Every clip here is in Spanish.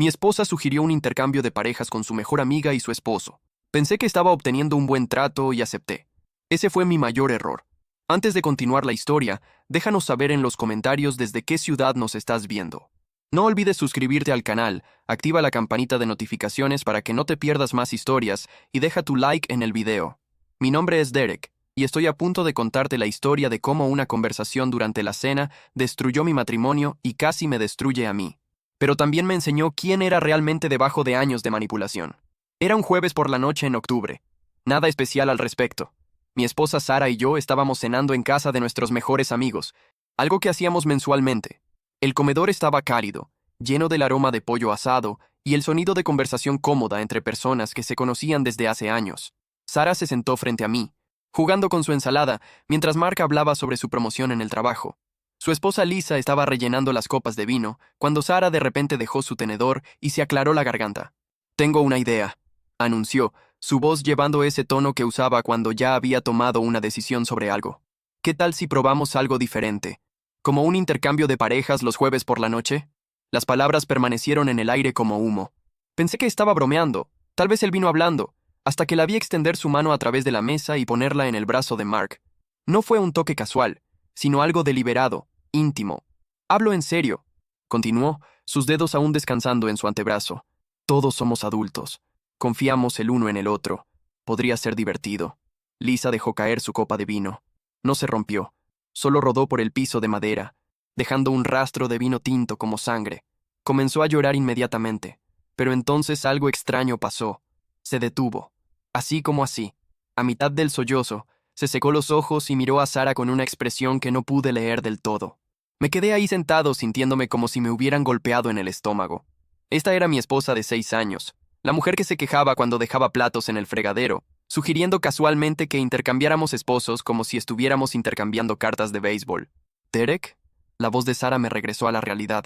Mi esposa sugirió un intercambio de parejas con su mejor amiga y su esposo. Pensé que estaba obteniendo un buen trato y acepté. Ese fue mi mayor error. Antes de continuar la historia, déjanos saber en los comentarios desde qué ciudad nos estás viendo. No olvides suscribirte al canal, activa la campanita de notificaciones para que no te pierdas más historias y deja tu like en el video. Mi nombre es Derek, y estoy a punto de contarte la historia de cómo una conversación durante la cena destruyó mi matrimonio y casi me destruye a mí. Pero también me enseñó quién era realmente debajo de años de manipulación. Era un jueves por la noche en octubre. Nada especial al respecto. Mi esposa Sara y yo estábamos cenando en casa de nuestros mejores amigos, algo que hacíamos mensualmente. El comedor estaba cálido, lleno del aroma de pollo asado y el sonido de conversación cómoda entre personas que se conocían desde hace años. Sara se sentó frente a mí, jugando con su ensalada, mientras Mark hablaba sobre su promoción en el trabajo. Su esposa Lisa estaba rellenando las copas de vino, cuando Sara de repente dejó su tenedor y se aclaró la garganta. «Tengo una idea», anunció, su voz llevando ese tono que usaba cuando ya había tomado una decisión sobre algo. «¿Qué tal si probamos algo diferente? ¿Como un intercambio de parejas los jueves por la noche?» Las palabras permanecieron en el aire como humo. Pensé que estaba bromeando, tal vez él vino hablando, hasta que la vi extender su mano a través de la mesa y ponerla en el brazo de Mark. No fue un toque casual, sino algo deliberado, íntimo. «Hablo en serio», continuó, sus dedos aún descansando en su antebrazo. «Todos somos adultos. Confiamos el uno en el otro. Podría ser divertido». Lisa dejó caer su copa de vino. No se rompió, solo rodó por el piso de madera, dejando un rastro de vino tinto como sangre. Comenzó a llorar inmediatamente, pero entonces algo extraño pasó. Se detuvo, así como así. A mitad del sollozo, se secó los ojos y miró a Sara con una expresión que no pude leer del todo. Me quedé ahí sentado sintiéndome como si me hubieran golpeado en el estómago. Esta era mi esposa de 6 años, la mujer que se quejaba cuando dejaba platos en el fregadero, sugiriendo casualmente que intercambiáramos esposos como si estuviéramos intercambiando cartas de béisbol. «¿Derek?» La voz de Sara me regresó a la realidad.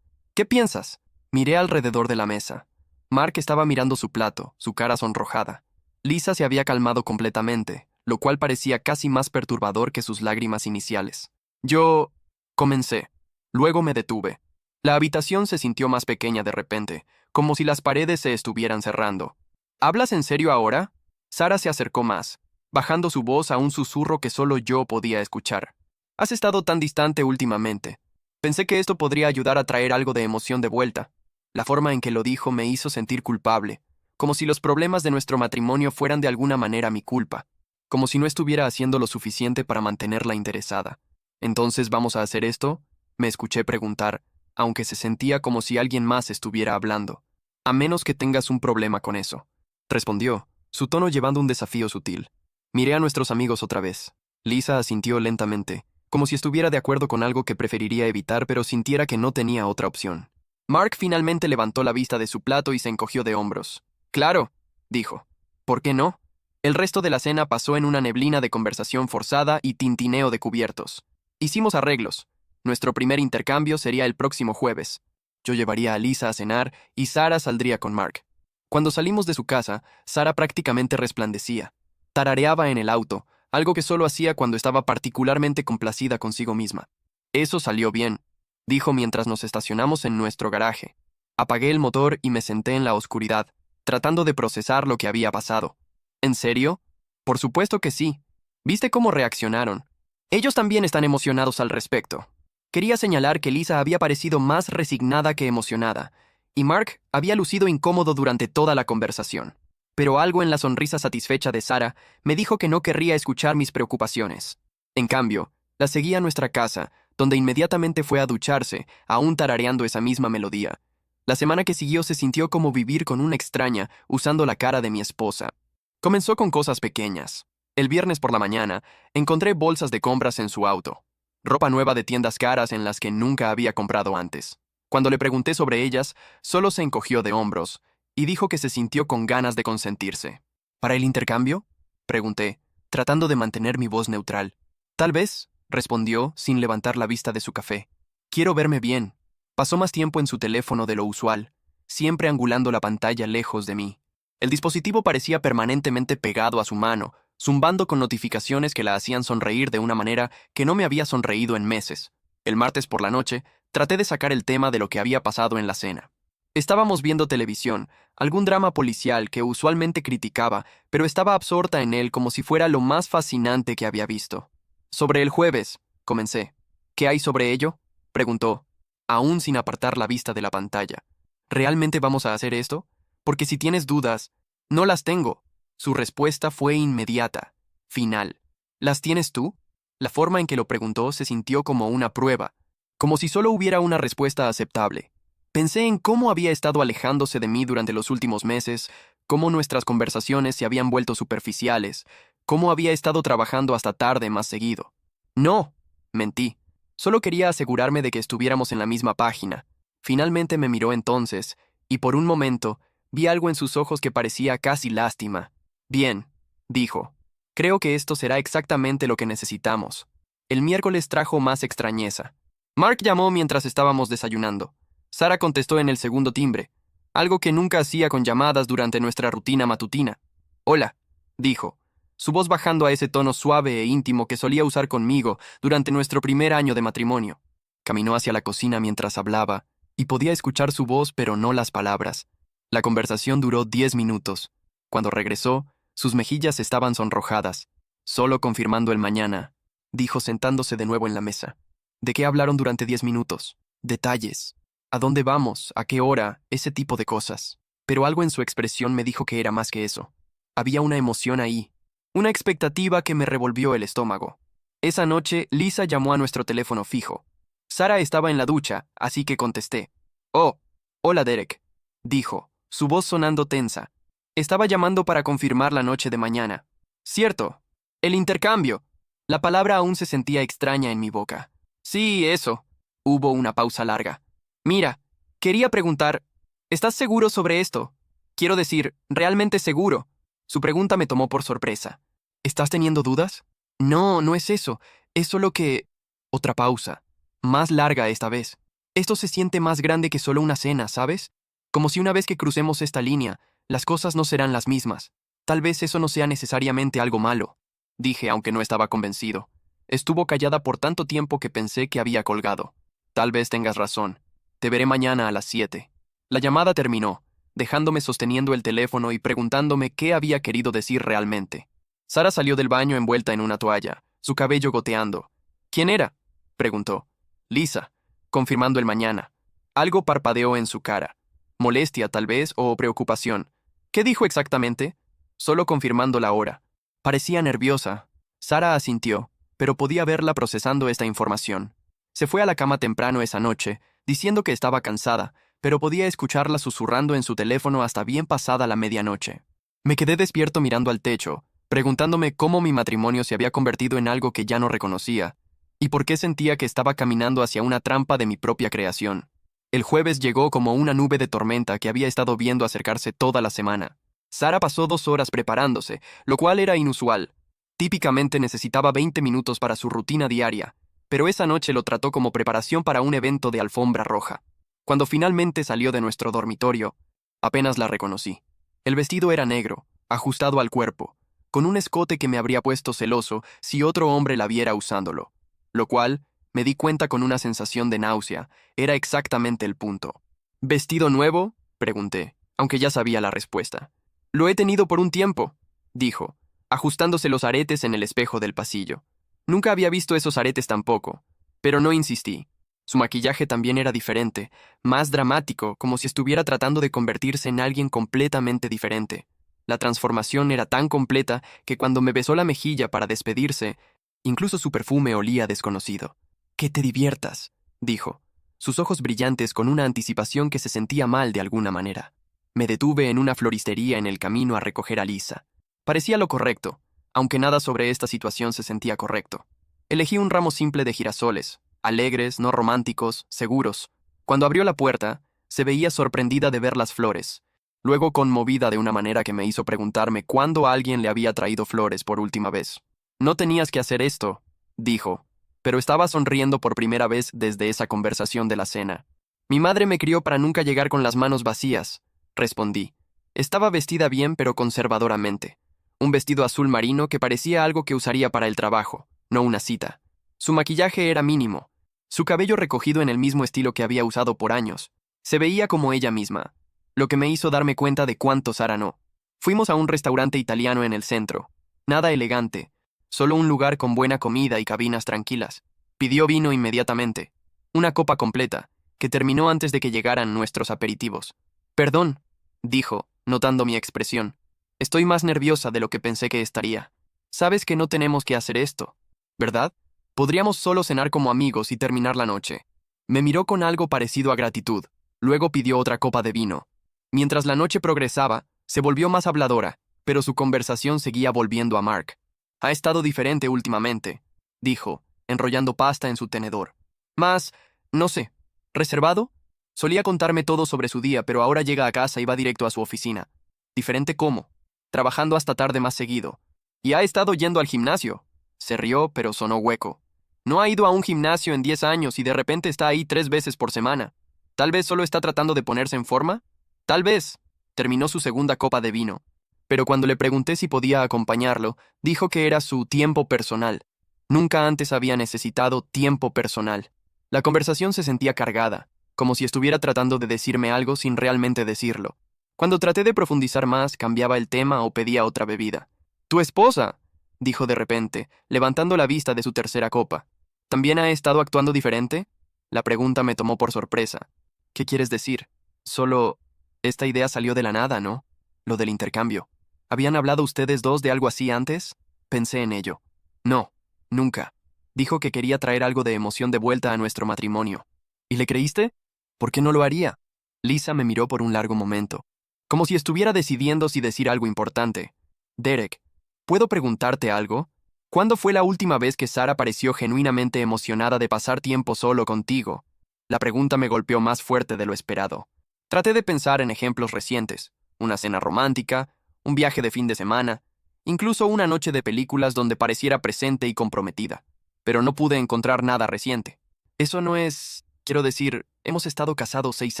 «¿Qué piensas?» Miré alrededor de la mesa. Mark estaba mirando su plato, su cara sonrojada. Lisa se había calmado completamente, lo cual parecía casi más perturbador que sus lágrimas iniciales. Yo... comencé. Luego me detuve. La habitación se sintió más pequeña de repente, como si las paredes se estuvieran cerrando. «¿Hablas en serio ahora?» Sara se acercó más, bajando su voz a un susurro que solo yo podía escuchar. «Has estado tan distante últimamente. Pensé que esto podría ayudar a traer algo de emoción de vuelta». La forma en que lo dijo me hizo sentir culpable, como si los problemas de nuestro matrimonio fueran de alguna manera mi culpa, como si no estuviera haciendo lo suficiente para mantenerla interesada. «¿Entonces vamos a hacer esto?», me escuché preguntar, aunque se sentía como si alguien más estuviera hablando. «A menos que tengas un problema con eso», respondió, su tono llevando un desafío sutil. Miré a nuestros amigos otra vez. Lisa asintió lentamente, como si estuviera de acuerdo con algo que preferiría evitar pero sintiera que no tenía otra opción. Mark finalmente levantó la vista de su plato y se encogió de hombros. «Claro», dijo. «¿Por qué no?» El resto de la cena pasó en una neblina de conversación forzada y tintineo de cubiertos. Hicimos arreglos. Nuestro primer intercambio sería el próximo jueves. Yo llevaría a Lisa a cenar y Sara saldría con Mark. Cuando salimos de su casa, Sara prácticamente resplandecía. Tarareaba en el auto, algo que solo hacía cuando estaba particularmente complacida consigo misma. «Eso salió bien», dijo mientras nos estacionamos en nuestro garaje. Apagué el motor y me senté en la oscuridad, tratando de procesar lo que había pasado. «¿En serio?» «Por supuesto que sí. ¿Viste cómo reaccionaron? Ellos también están emocionados al respecto». Quería señalar que Lisa había parecido más resignada que emocionada, y Mark había lucido incómodo durante toda la conversación. Pero algo en la sonrisa satisfecha de Sara me dijo que no querría escuchar mis preocupaciones. En cambio, la seguí a nuestra casa, donde inmediatamente fue a ducharse, aún tarareando esa misma melodía. La semana que siguió se sintió como vivir con una extraña, usando la cara de mi esposa. Comenzó con cosas pequeñas. El viernes por la mañana, encontré bolsas de compras en su auto. Ropa nueva de tiendas caras en las que nunca había comprado antes. Cuando le pregunté sobre ellas, solo se encogió de hombros y dijo que se sintió con ganas de consentirse. «¿Para el intercambio?», pregunté, tratando de mantener mi voz neutral. «Tal vez», respondió, sin levantar la vista de su café. «Quiero verme bien». Pasó más tiempo en su teléfono de lo usual, siempre angulando la pantalla lejos de mí. El dispositivo parecía permanentemente pegado a su mano, zumbando con notificaciones que la hacían sonreír de una manera que no me había sonreído en meses. El martes por la noche, traté de sacar el tema de lo que había pasado en la cena. Estábamos viendo televisión, algún drama policial que usualmente criticaba, pero estaba absorta en él como si fuera lo más fascinante que había visto. Sobre el jueves, comencé. ¿Qué hay sobre ello? Preguntó, aún sin apartar la vista de la pantalla. ¿Realmente vamos a hacer esto? Porque si tienes dudas, no las tengo. Su respuesta fue inmediata, final. ¿Las tienes tú? La forma en que lo preguntó se sintió como una prueba, como si solo hubiera una respuesta aceptable. Pensé en cómo había estado alejándose de mí durante los últimos meses, cómo nuestras conversaciones se habían vuelto superficiales, cómo había estado trabajando hasta tarde más seguido. No, mentí. Solo quería asegurarme de que estuviéramos en la misma página. Finalmente me miró entonces, y por un momento vi algo en sus ojos que parecía casi lástima. Bien, dijo. Creo que esto será exactamente lo que necesitamos. El miércoles trajo más extrañeza. Mark llamó mientras estábamos desayunando. Sara contestó en el segundo timbre, algo que nunca hacía con llamadas durante nuestra rutina matutina. Hola, dijo, su voz bajando a ese tono suave e íntimo que solía usar conmigo durante nuestro primer año de matrimonio. Caminó hacia la cocina mientras hablaba, y podía escuchar su voz pero no las palabras. La conversación duró 10 minutos. Cuando regresó, sus mejillas estaban sonrojadas. Solo confirmando el mañana, dijo sentándose de nuevo en la mesa. ¿De qué hablaron durante 10 minutos? Detalles. ¿A dónde vamos? ¿A qué hora? Ese tipo de cosas. Pero algo en su expresión me dijo que era más que eso. Había una emoción ahí, una expectativa que me revolvió el estómago. Esa noche, Lisa llamó a nuestro teléfono fijo. Sara estaba en la ducha, así que contesté. Oh, hola Derek, dijo, su voz sonando tensa. Estaba llamando para confirmar la noche de mañana. Cierto. El intercambio. La palabra aún se sentía extraña en mi boca. Sí, eso. Hubo una pausa larga. Mira, quería preguntar, ¿estás seguro sobre esto? Quiero decir, realmente seguro. Su pregunta me tomó por sorpresa. ¿Estás teniendo dudas? No, no es eso. Es solo que... Otra pausa. Más larga esta vez. Esto se siente más grande que solo una cena, ¿sabes? Como si una vez que crucemos esta línea, las cosas no serán las mismas. Tal vez eso no sea necesariamente algo malo, dije, aunque no estaba convencido. Estuvo callada por tanto tiempo que pensé que había colgado. Tal vez tengas razón. Te veré mañana a las 7. La llamada terminó, dejándome sosteniendo el teléfono y preguntándome qué había querido decir realmente. Sara salió del baño envuelta en una toalla, su cabello goteando. ¿Quién era? Preguntó. Lisa, confirmando el mañana. Algo parpadeó en su cara. Molestia, tal vez, o preocupación. ¿Qué dijo exactamente? Solo confirmando la hora. Parecía nerviosa. Sara asintió, pero podía verla procesando esta información. Se fue a la cama temprano esa noche, diciendo que estaba cansada, pero podía escucharla susurrando en su teléfono hasta bien pasada la medianoche. Me quedé despierto mirando al techo, preguntándome cómo mi matrimonio se había convertido en algo que ya no reconocía, y por qué sentía que estaba caminando hacia una trampa de mi propia creación. El jueves llegó como una nube de tormenta que había estado viendo acercarse toda la semana. Sara pasó 2 horas preparándose, lo cual era inusual. Típicamente necesitaba 20 minutos para su rutina diaria, pero esa noche lo trató como preparación para un evento de alfombra roja. Cuando finalmente salió de nuestro dormitorio, apenas la reconocí. El vestido era negro, ajustado al cuerpo, con un escote que me habría puesto celoso si otro hombre la viera usándolo, lo cual, me di cuenta con una sensación de náusea, era exactamente el punto. ¿Vestido nuevo? Pregunté, aunque ya sabía la respuesta. Lo he tenido por un tiempo, dijo, ajustándose los aretes en el espejo del pasillo. Nunca había visto esos aretes tampoco, pero no insistí. Su maquillaje también era diferente, más dramático, como si estuviera tratando de convertirse en alguien completamente diferente. La transformación era tan completa que cuando me besó la mejilla para despedirse, incluso su perfume olía desconocido. «Que te diviertas», dijo, sus ojos brillantes con una anticipación que se sentía mal de alguna manera. Me detuve en una floristería en el camino a recoger a Lisa. Parecía lo correcto, aunque nada sobre esta situación se sentía correcto. Elegí un ramo simple de girasoles, alegres, no románticos, seguros. Cuando abrió la puerta, se veía sorprendida de ver las flores, luego conmovida de una manera que me hizo preguntarme cuándo alguien le había traído flores por última vez. No tenías que hacer esto, dijo, pero estaba sonriendo por primera vez desde esa conversación de la cena. Mi madre me crió para nunca llegar con las manos vacías, respondí. Estaba vestida bien pero conservadoramente. Un vestido azul marino que parecía algo que usaría para el trabajo, no una cita. Su maquillaje era mínimo, su cabello recogido en el mismo estilo que había usado por años. Se veía como ella misma, lo que me hizo darme cuenta de cuánto Sara no. Fuimos a un restaurante italiano en el centro. Nada elegante, solo un lugar con buena comida y cabinas tranquilas. Pidió vino inmediatamente, una copa completa, que terminó antes de que llegaran nuestros aperitivos. Perdón, dijo, notando mi expresión. Estoy más nerviosa de lo que pensé que estaría. Sabes que no tenemos que hacer esto, ¿verdad? Podríamos solo cenar como amigos y terminar la noche. Me miró con algo parecido a gratitud, luego pidió otra copa de vino. Mientras la noche progresaba, se volvió más habladora, pero su conversación seguía volviendo a Mark. Ha estado diferente últimamente, dijo, enrollando pasta en su tenedor. Más, no sé, ¿reservado? Solía contarme todo sobre su día, pero ahora llega a casa y va directo a su oficina. ¿Diferente cómo? Trabajando hasta tarde más seguido. Y ha estado yendo al gimnasio. Se rió, pero sonó hueco. No ha ido a un gimnasio en 10 años y de repente está ahí 3 veces por semana. Tal vez solo está tratando de ponerse en forma. Tal vez. Terminó su segunda copa de vino. Pero cuando le pregunté si podía acompañarlo, dijo que era su tiempo personal. Nunca antes había necesitado tiempo personal. La conversación se sentía cargada, como si estuviera tratando de decirme algo sin realmente decirlo. Cuando traté de profundizar más, cambiaba el tema o pedía otra bebida. «¡Tu esposa!», dijo de repente, levantando la vista de su tercera copa. «¿También ha estado actuando diferente?». La pregunta me tomó por sorpresa. «¿Qué quieres decir? Solo... esta idea salió de la nada, ¿no? Lo del intercambio. ¿Habían hablado ustedes dos de algo así antes?». Pensé en ello. «No, nunca». Dijo que quería traer algo de emoción de vuelta a nuestro matrimonio. ¿Y le creíste? ¿Por qué no lo haría? Lisa me miró por un largo momento, como si estuviera decidiendo si decir algo importante. «Derek, ¿puedo preguntarte algo? ¿Cuándo fue la última vez que Sara pareció genuinamente emocionada de pasar tiempo solo contigo?». La pregunta me golpeó más fuerte de lo esperado. Traté de pensar en ejemplos recientes, una cena romántica, un viaje de fin de semana, incluso una noche de películas donde pareciera presente y comprometida, pero no pude encontrar nada reciente. Eso no es... quiero decir, hemos estado casados 6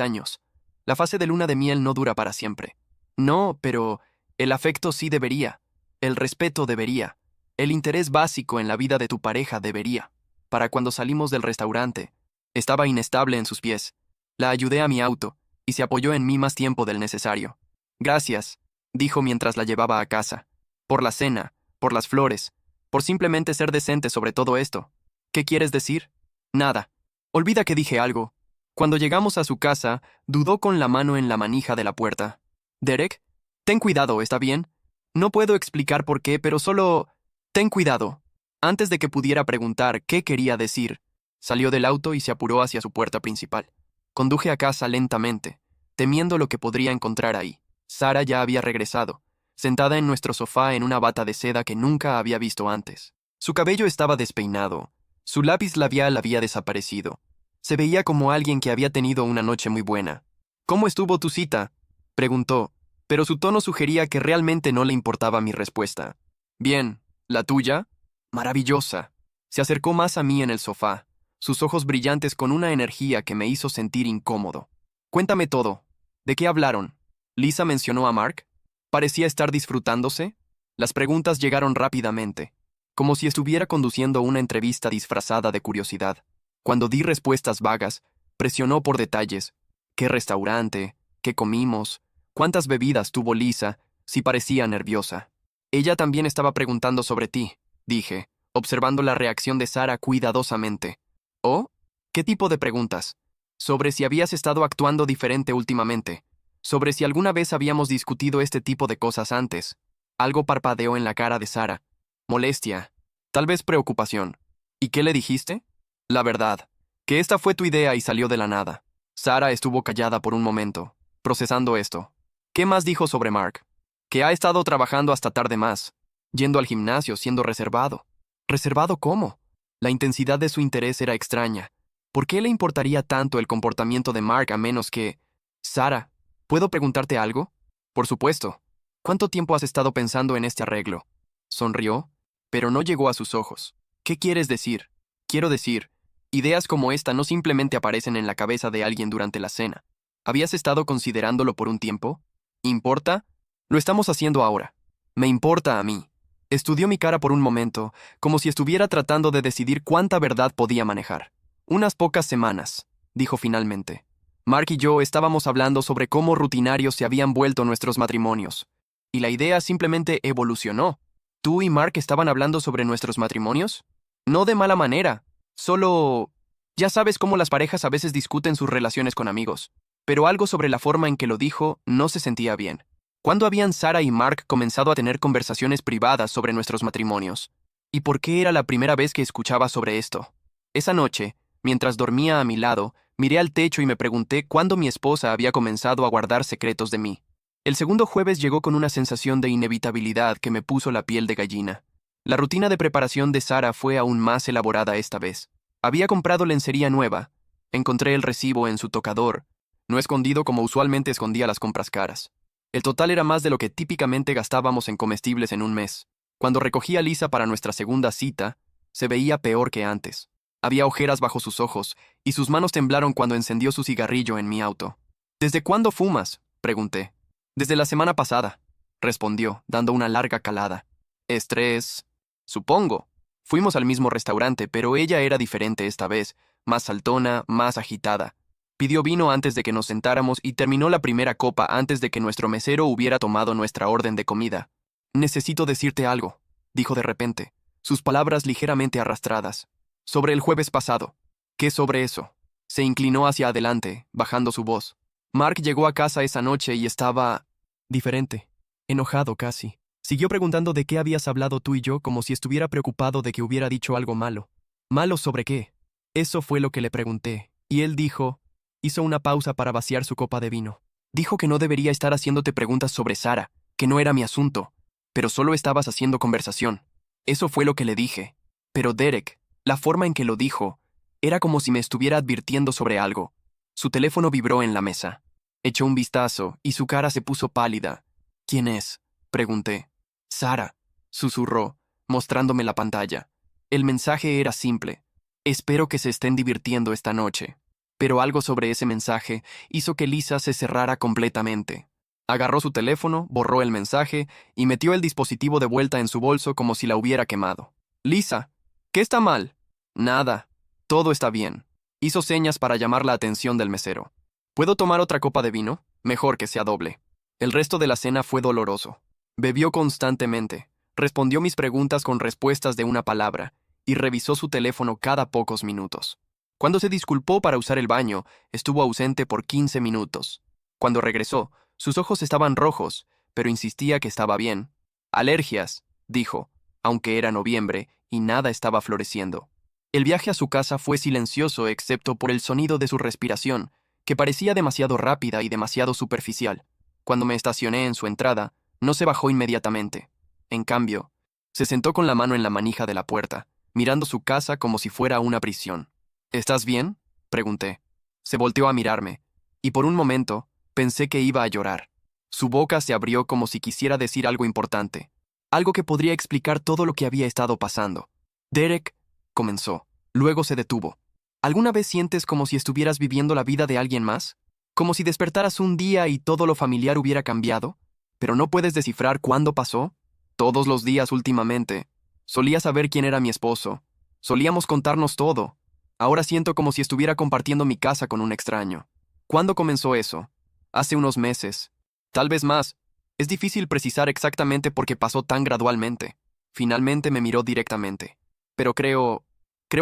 años. La fase de luna de miel no dura para siempre. No, pero el afecto sí debería. El respeto debería. El interés básico en la vida de tu pareja debería. Para cuando salimos del restaurante, estaba inestable en sus pies. La ayudé a mi auto y se apoyó en mí más tiempo del necesario. «Gracias», dijo mientras la llevaba a casa. «Por la cena, por las flores, por simplemente ser decente sobre todo esto». «¿Qué quieres decir?». «Nada. Olvida que dije algo». Cuando llegamos a su casa, dudó con la mano en la manija de la puerta. «Derek, ten cuidado, ¿está bien? No puedo explicar por qué, pero solo... ten cuidado». Antes de que pudiera preguntar qué quería decir, salió del auto y se apuró hacia su puerta principal. Conduje a casa lentamente, temiendo lo que podría encontrar ahí. Sara ya había regresado, sentada en nuestro sofá en una bata de seda que nunca había visto antes. Su cabello estaba despeinado, su lápiz labial había desaparecido. Se veía como alguien que había tenido una noche muy buena. «¿Cómo estuvo tu cita?», preguntó, pero su tono sugería que realmente no le importaba mi respuesta. «Bien, ¿la tuya?». «Maravillosa». Se acercó más a mí en el sofá, sus ojos brillantes con una energía que me hizo sentir incómodo. «Cuéntame todo. ¿De qué hablaron? ¿Lisa mencionó a Mark? ¿Parecía estar disfrutándose?». Las preguntas llegaron rápidamente, como si estuviera conduciendo una entrevista disfrazada de curiosidad. Cuando di respuestas vagas, presionó por detalles. ¿Qué restaurante? ¿Qué comimos? ¿Cuántas bebidas tuvo Lisa? Si parecía nerviosa. «Ella también estaba preguntando sobre ti», dije, observando la reacción de Sara cuidadosamente. «¿Oh? ¿Qué tipo de preguntas?». «Sobre si habías estado actuando diferente últimamente. Sobre si alguna vez habíamos discutido este tipo de cosas antes». Algo parpadeó en la cara de Sara. Molestia. Tal vez preocupación. «¿Y qué le dijiste?». «La verdad. Que esta fue tu idea y salió de la nada». Sara estuvo callada por un momento, procesando esto. «¿Qué más dijo sobre Mark?». «Que ha estado trabajando hasta tarde más. Yendo al gimnasio, siendo reservado». «¿Reservado cómo?». La intensidad de su interés era extraña. ¿Por qué le importaría tanto el comportamiento de Mark a menos que... «Sara, ¿puedo preguntarte algo?». «Por supuesto». «¿Cuánto tiempo has estado pensando en este arreglo?». Sonrió, pero no llegó a sus ojos. «¿Qué quieres decir?». «Quiero decir, ideas como esta no simplemente aparecen en la cabeza de alguien durante la cena. ¿Habías estado considerándolo por un tiempo?». «¿Importa?». «Lo estamos haciendo ahora». «Me importa a mí». Estudió mi cara por un momento, como si estuviera tratando de decidir cuánta verdad podía manejar. «Unas pocas semanas», dijo finalmente. Mark y yo estábamos hablando sobre cómo rutinarios se habían vuelto nuestros matrimonios. Y la idea simplemente evolucionó. ¿Tú y Mark estaban hablando sobre nuestros matrimonios? No de mala manera, solo... Ya sabes cómo las parejas a veces discuten sus relaciones con amigos, pero algo sobre la forma en que lo dijo no se sentía bien. ¿Cuándo habían Sarah y Mark comenzado a tener conversaciones privadas sobre nuestros matrimonios? ¿Y por qué era la primera vez que escuchaba sobre esto? Esa noche, mientras dormía a mi lado, miré al techo y me pregunté cuándo mi esposa había comenzado a guardar secretos de mí. El segundo jueves llegó con una sensación de inevitabilidad que me puso la piel de gallina. La rutina de preparación de Sarah fue aún más elaborada esta vez. Había comprado lencería nueva. Encontré el recibo en su tocador, no escondido como usualmente escondía las compras caras. El total era más de lo que típicamente gastábamos en comestibles en un mes. Cuando recogí a Lisa para nuestra segunda cita, se veía peor que antes. Había ojeras bajo sus ojos, y sus manos temblaron cuando encendió su cigarrillo en mi auto. ¿Desde cuándo fumas?, pregunté. Desde la semana pasada, respondió, dando una larga calada. Estrés, supongo. Fuimos al mismo restaurante, pero ella era diferente esta vez, más saltona, más agitada. Pidió vino antes de que nos sentáramos y terminó la primera copa antes de que nuestro mesero hubiera tomado nuestra orden de comida. Necesito decirte algo, dijo de repente, sus palabras ligeramente arrastradas. Sobre el jueves pasado. ¿Qué sobre eso? Se inclinó hacia adelante, bajando su voz. Mark llegó a casa esa noche y estaba... diferente. Enojado casi. Siguió preguntando de qué habías hablado tú y yo como si estuviera preocupado de que hubiera dicho algo malo. ¿Malo sobre qué? Eso fue lo que le pregunté, y él dijo... Hizo una pausa para vaciar su copa de vino. Dijo que no debería estar haciéndote preguntas sobre Sarah, que no era mi asunto, pero solo estabas haciendo conversación. Eso fue lo que le dije. Pero Derek, la forma en que lo dijo, era como si me estuviera advirtiendo sobre algo. Su teléfono vibró en la mesa. Echó un vistazo y su cara se puso pálida. ¿Quién es?, pregunté. Sarah, susurró, mostrándome la pantalla. El mensaje era simple. Espero que se estén divirtiendo esta noche. Pero algo sobre ese mensaje hizo que Lisa se cerrara completamente. Agarró su teléfono, borró el mensaje y metió el dispositivo de vuelta en su bolso como si la hubiera quemado. Lisa, ¿qué está mal? Nada. Todo está bien. Hizo señas para llamar la atención del mesero. ¿Puedo tomar otra copa de vino? Mejor que sea doble. El resto de la cena fue doloroso. Bebió constantemente, respondió mis preguntas con respuestas de una palabra y revisó su teléfono cada pocos minutos. Cuando se disculpó para usar el baño, estuvo ausente por 15 minutos. Cuando regresó, sus ojos estaban rojos, pero insistía que estaba bien. Alergias, dijo, aunque era noviembre y nada estaba floreciendo. El viaje a su casa fue silencioso excepto por el sonido de su respiración, que parecía demasiado rápida y demasiado superficial. Cuando me estacioné en su entrada, no se bajó inmediatamente. En cambio, se sentó con la mano en la manija de la puerta, mirando su casa como si fuera una prisión. ¿Estás bien?, pregunté. Se volteó a mirarme, y por un momento pensé que iba a llorar. Su boca se abrió como si quisiera decir algo importante, algo que podría explicar todo lo que había estado pasando. Derek, comenzó. Luego se detuvo. ¿Alguna vez sientes como si estuvieras viviendo la vida de alguien más? ¿Como si despertaras un día y todo lo familiar hubiera cambiado? ¿Pero no puedes descifrar cuándo pasó? Todos los días últimamente. Solía saber quién era mi esposo. Solíamos contarnos todo. Ahora siento como si estuviera compartiendo mi casa con un extraño. ¿Cuándo comenzó eso? Hace unos meses. Tal vez más. Es difícil precisar exactamente por qué pasó tan gradualmente. Finalmente me miró directamente. Pero creo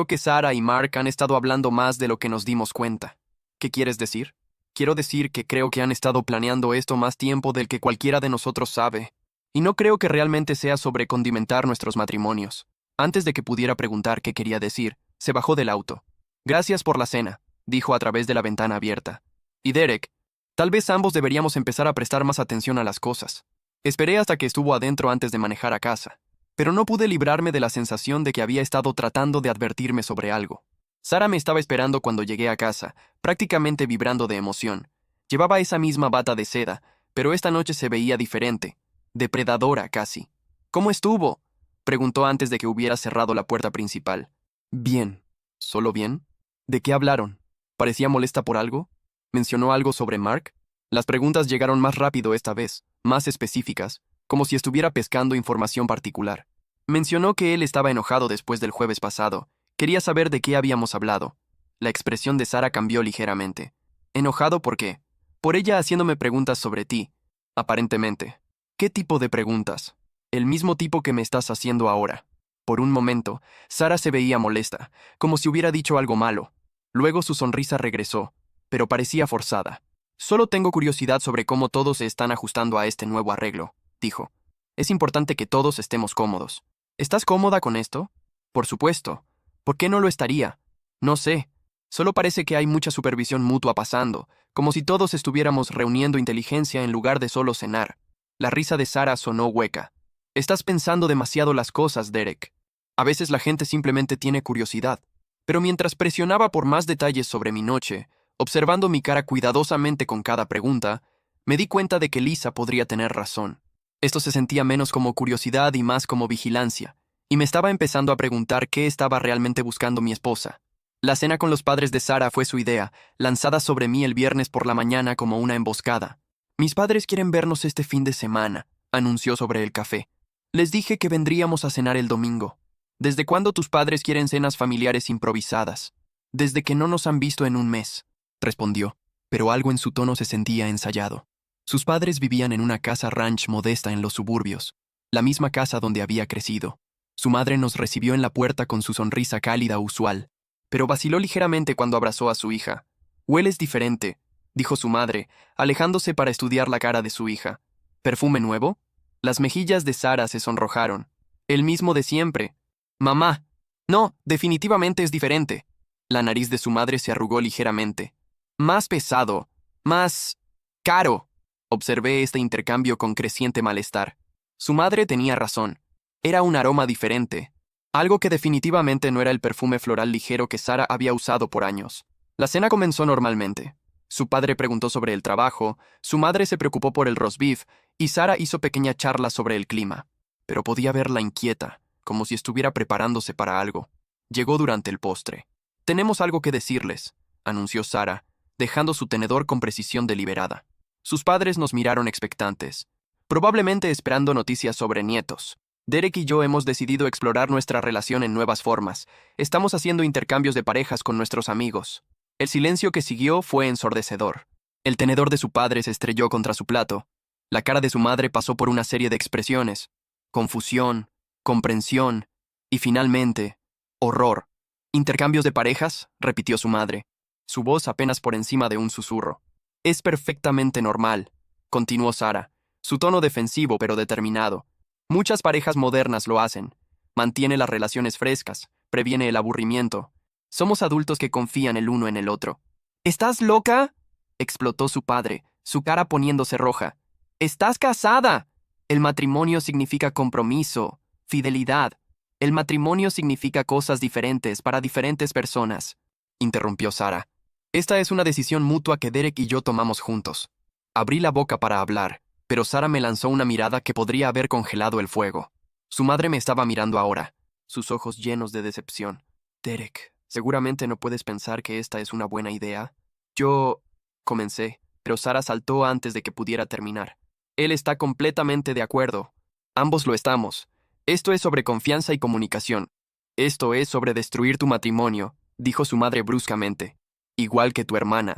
que Sarah y Mark han estado hablando más de lo que nos dimos cuenta. ¿Qué quieres decir? Quiero decir que creo que han estado planeando esto más tiempo del que cualquiera de nosotros sabe. Y no creo que realmente sea sobre condimentar nuestros matrimonios. Antes de que pudiera preguntar qué quería decir, se bajó del auto. Gracias por la cena, dijo a través de la ventana abierta. Y Derek, tal vez ambos deberíamos empezar a prestar más atención a las cosas. Esperé hasta que estuvo adentro antes de manejar a casa, pero no pude librarme de la sensación de que había estado tratando de advertirme sobre algo. Sarah me estaba esperando cuando llegué a casa, prácticamente vibrando de emoción. Llevaba esa misma bata de seda, pero esta noche se veía diferente, depredadora casi. ¿Cómo estuvo?, preguntó antes de que hubiera cerrado la puerta principal. Bien. ¿Solo bien? ¿De qué hablaron? ¿Parecía molesta por algo? ¿Mencionó algo sobre Mark? Las preguntas llegaron más rápido esta vez, más específicas, como si estuviera pescando información particular. Mencionó que él estaba enojado después del jueves pasado. Quería saber de qué habíamos hablado. La expresión de Sarah cambió ligeramente. Enojado ¿por qué? Por ella haciéndome preguntas sobre ti, aparentemente. ¿Qué tipo de preguntas? El mismo tipo que me estás haciendo ahora. Por un momento, Sara se veía molesta, como si hubiera dicho algo malo. Luego su sonrisa regresó, pero parecía forzada. Solo tengo curiosidad sobre cómo todos se están ajustando a este nuevo arreglo, dijo. Es importante que todos estemos cómodos. ¿Estás cómoda con esto? Por supuesto. ¿Por qué no lo estaría? No sé. Solo parece que hay mucha supervisión mutua pasando, como si todos estuviéramos reuniendo inteligencia en lugar de solo cenar. La risa de Sara sonó hueca. Estás pensando demasiado las cosas, Derek. A veces la gente simplemente tiene curiosidad. Pero mientras presionaba por más detalles sobre mi noche, observando mi cara cuidadosamente con cada pregunta, me di cuenta de que Lisa podría tener razón. Esto se sentía menos como curiosidad y más como vigilancia, y me estaba empezando a preguntar qué estaba realmente buscando mi esposa. La cena con los padres de Sara fue su idea, lanzada sobre mí el viernes por la mañana como una emboscada. Mis padres quieren vernos este fin de semana, anunció sobre el café. Les dije que vendríamos a cenar el domingo. ¿Desde cuándo tus padres quieren cenas familiares improvisadas? Desde que no nos han visto en un mes, respondió, pero algo en su tono se sentía ensayado. Sus padres vivían en una casa ranch modesta en los suburbios, la misma casa donde había crecido. Su madre nos recibió en la puerta con su sonrisa cálida usual, pero vaciló ligeramente cuando abrazó a su hija. «Hueles diferente», dijo su madre, alejándose para estudiar la cara de su hija. «¿Perfume nuevo?» Las mejillas de Sara se sonrojaron. «El mismo de siempre». «Mamá». «No, definitivamente es diferente». La nariz de su madre se arrugó ligeramente. «Más pesado. Más... caro». Observé este intercambio con creciente malestar. Su madre tenía razón. Era un aroma diferente. Algo que definitivamente no era el perfume floral ligero que Sara había usado por años. La cena comenzó normalmente. Su padre preguntó sobre el trabajo, su madre se preocupó por el roast beef y Sara hizo pequeña charla sobre el clima. Pero podía verla inquieta, como si estuviera preparándose para algo. Llegó durante el postre. «Tenemos algo que decirles», anunció Sara, dejando su tenedor con precisión deliberada. Sus padres nos miraron expectantes, probablemente esperando noticias sobre nietos. Derek y yo hemos decidido explorar nuestra relación en nuevas formas. Estamos haciendo intercambios de parejas con nuestros amigos. El silencio que siguió fue ensordecedor. El tenedor de su padre se estrelló contra su plato. La cara de su madre pasó por una serie de expresiones. Confusión, comprensión y finalmente, horror. «¿Intercambios de parejas?», repitió su madre, su voz apenas por encima de un susurro. «Es perfectamente normal», continuó Sara, su tono defensivo pero determinado. «Muchas parejas modernas lo hacen. Mantiene las relaciones frescas, previene el aburrimiento. Somos adultos que confían el uno en el otro». «¿Estás loca?», explotó su padre, su cara poniéndose roja. «¡Estás casada! El matrimonio significa compromiso, fidelidad. El matrimonio significa cosas diferentes para diferentes personas», interrumpió Sara. «Esta es una decisión mutua que Derek y yo tomamos juntos». Abrí la boca para hablar, pero Sara me lanzó una mirada que podría haber congelado el fuego. Su madre me estaba mirando ahora, sus ojos llenos de decepción. «Derek, seguramente no puedes pensar que esta es una buena idea». Yo... comencé, pero Sara saltó antes de que pudiera terminar. «Él está completamente de acuerdo. Ambos lo estamos. Esto es sobre confianza y comunicación. Esto es sobre destruir tu matrimonio», dijo su madre bruscamente. «Igual que tu hermana».